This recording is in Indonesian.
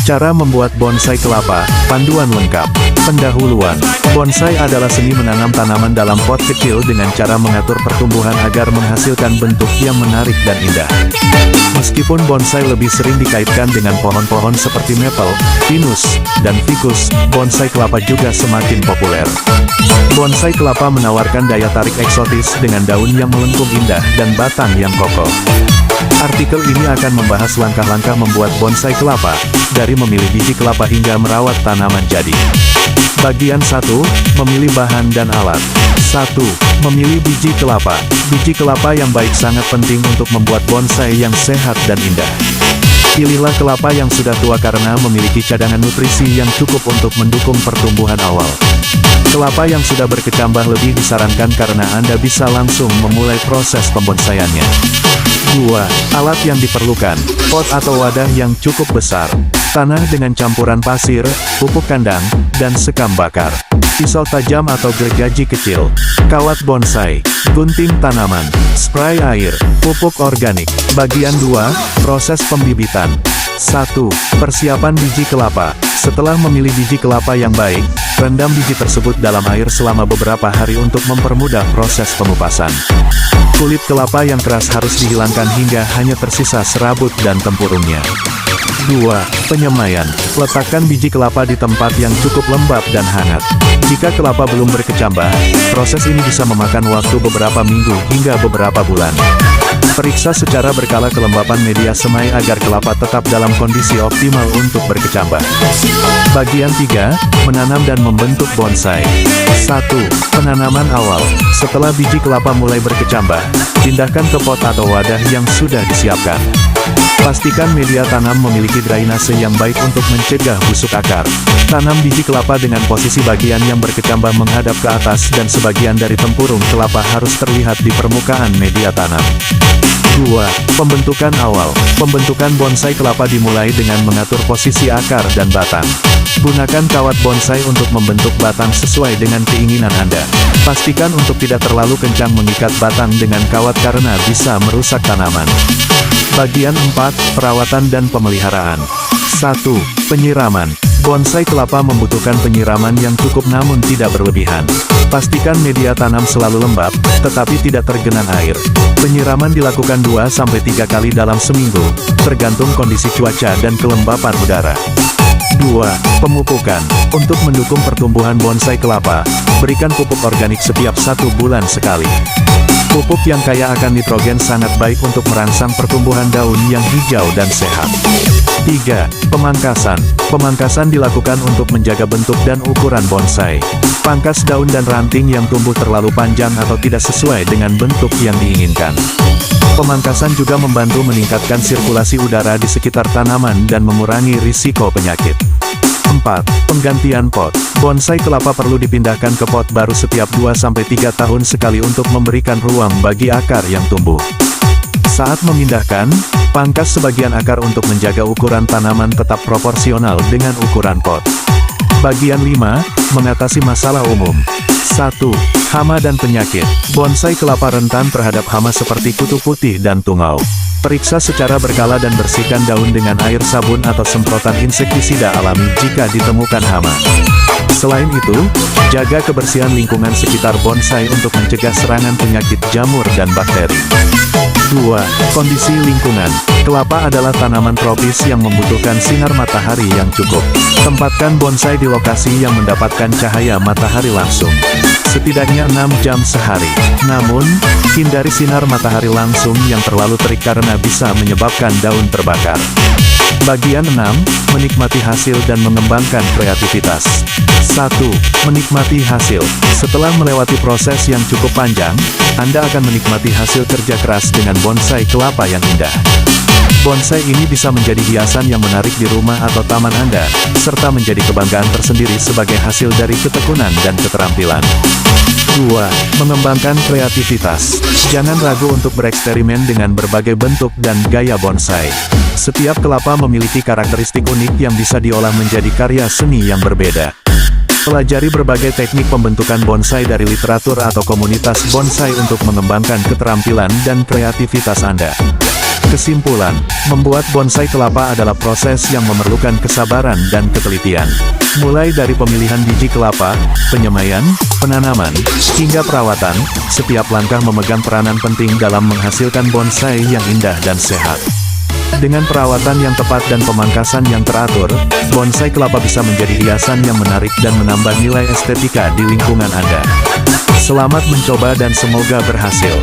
Cara membuat bonsai kelapa, panduan lengkap. Pendahuluan, bonsai adalah seni menanam tanaman dalam pot kecil dengan cara mengatur pertumbuhan agar menghasilkan bentuk yang menarik dan indah. Meskipun bonsai lebih sering dikaitkan dengan pohon-pohon seperti maple, pinus, dan ficus, bonsai kelapa juga semakin populer. Bonsai kelapa menawarkan daya tarik eksotis dengan daun yang melengkung indah dan batang yang kokoh. Artikel ini akan membahas langkah-langkah membuat bonsai kelapa, dari memilih biji kelapa hingga merawat tanaman jadi. Bagian 1, memilih bahan dan alat. 1. Memilih biji kelapa. Biji kelapa yang baik sangat penting untuk membuat bonsai yang sehat dan indah. Pilihlah kelapa yang sudah tua karena memiliki cadangan nutrisi yang cukup untuk mendukung pertumbuhan awal. Kelapa yang sudah berkecambah lebih disarankan karena Anda bisa langsung memulai proses pembonsaiannya. 2. Alat yang diperlukan, pot atau wadah yang cukup besar, tanah dengan campuran pasir, pupuk kandang, dan sekam bakar, pisau tajam atau gergaji kecil, kawat bonsai, gunting tanaman, spray air, pupuk organik. Bagian 2, proses pembibitan. 1. Persiapan biji kelapa. Setelah memilih biji kelapa yang baik, rendam biji tersebut dalam air selama beberapa hari untuk mempermudah proses pengupasan. Kulit kelapa yang keras harus dihilangkan hingga hanya tersisa serabut dan tempurungnya. 2. Penyemaian. Letakkan biji kelapa di tempat yang cukup lembab dan hangat. Jika kelapa belum berkecambah, proses ini bisa memakan waktu beberapa minggu hingga beberapa bulan. Periksa secara berkala kelembapan media semai agar kelapa tetap dalam kondisi optimal untuk berkecambah. Bagian 3, menanam dan membentuk bonsai. 1. Penanaman awal. Setelah biji kelapa mulai berkecambah, pindahkan ke pot atau wadah yang sudah disiapkan. Pastikan media tanam memiliki drainase yang baik untuk mencegah busuk akar. Tanam biji kelapa dengan posisi bagian yang berkecambah menghadap ke atas dan sebagian dari tempurung kelapa harus terlihat di permukaan media tanam. 2. Pembentukan awal. Pembentukan bonsai kelapa dimulai dengan mengatur posisi akar dan batang. Gunakan kawat bonsai untuk membentuk batang sesuai dengan keinginan Anda. Pastikan untuk tidak terlalu kencang mengikat batang dengan kawat karena bisa merusak tanaman. Bagian 4, perawatan dan pemeliharaan. 1. Penyiraman. Bonsai kelapa membutuhkan penyiraman yang cukup namun tidak berlebihan. Pastikan media tanam selalu lembab, tetapi tidak tergenang air. Penyiraman dilakukan 2-3 kali dalam seminggu, tergantung kondisi cuaca dan kelembapan udara. 2. Pemupukan. Untuk mendukung pertumbuhan bonsai kelapa, berikan pupuk organik setiap 1 bulan sekali. Pupuk yang kaya akan nitrogen sangat baik untuk merangsang pertumbuhan daun yang hijau dan sehat. 3. Pemangkasan. Pemangkasan dilakukan untuk menjaga bentuk dan ukuran bonsai. Pangkas daun dan ranting yang tumbuh terlalu panjang atau tidak sesuai dengan bentuk yang diinginkan. Pemangkasan juga membantu meningkatkan sirkulasi udara di sekitar tanaman dan mengurangi risiko penyakit. 4. Penggantian pot. Bonsai kelapa perlu dipindahkan ke pot baru setiap 2-3 tahun sekali untuk memberikan ruang bagi akar yang tumbuh. Saat memindahkan, pangkas sebagian akar untuk menjaga ukuran tanaman tetap proporsional dengan ukuran pot. Bagian 5, mengatasi masalah umum. 1. Hama dan penyakit. Bonsai kelapa rentan terhadap hama seperti kutu putih dan tungau. Periksa secara berkala dan bersihkan daun dengan air sabun atau semprotan insektisida alami jika ditemukan hama. Selain itu, jaga kebersihan lingkungan sekitar bonsai untuk mencegah serangan penyakit jamur dan bakteri. 2. Kondisi lingkungan. Kelapa adalah tanaman tropis yang membutuhkan sinar matahari yang cukup. Tempatkan bonsai di lokasi yang mendapatkan cahaya matahari langsung. Setidaknya 6 jam sehari. Namun, hindari sinar matahari langsung yang terlalu terik karena bisa menyebabkan daun terbakar. Bagian 6, menikmati hasil dan mengembangkan kreativitas. 1. Menikmati hasil. Setelah melewati proses yang cukup panjang, Anda akan menikmati hasil kerja keras dengan bonsai kelapa yang indah. Bonsai ini bisa menjadi hiasan yang menarik di rumah atau taman Anda, serta menjadi kebanggaan tersendiri sebagai hasil dari ketekunan dan keterampilan. 2. Mengembangkan kreativitas. Jangan ragu untuk bereksperimen dengan berbagai bentuk dan gaya bonsai. Setiap kelapa memiliki karakteristik unik yang bisa diolah menjadi karya seni yang berbeda. Pelajari berbagai teknik pembentukan bonsai dari literatur atau komunitas bonsai untuk mengembangkan keterampilan dan kreativitas Anda. Kesimpulan, membuat bonsai kelapa adalah proses yang memerlukan kesabaran dan ketelitian. Mulai dari pemilihan biji kelapa, penyemaian, penanaman, hingga perawatan, setiap langkah memegang peranan penting dalam menghasilkan bonsai yang indah dan sehat. Dengan perawatan yang tepat dan pemangkasan yang teratur, bonsai kelapa bisa menjadi hiasan yang menarik dan menambah nilai estetika di lingkungan Anda. Selamat mencoba dan semoga berhasil.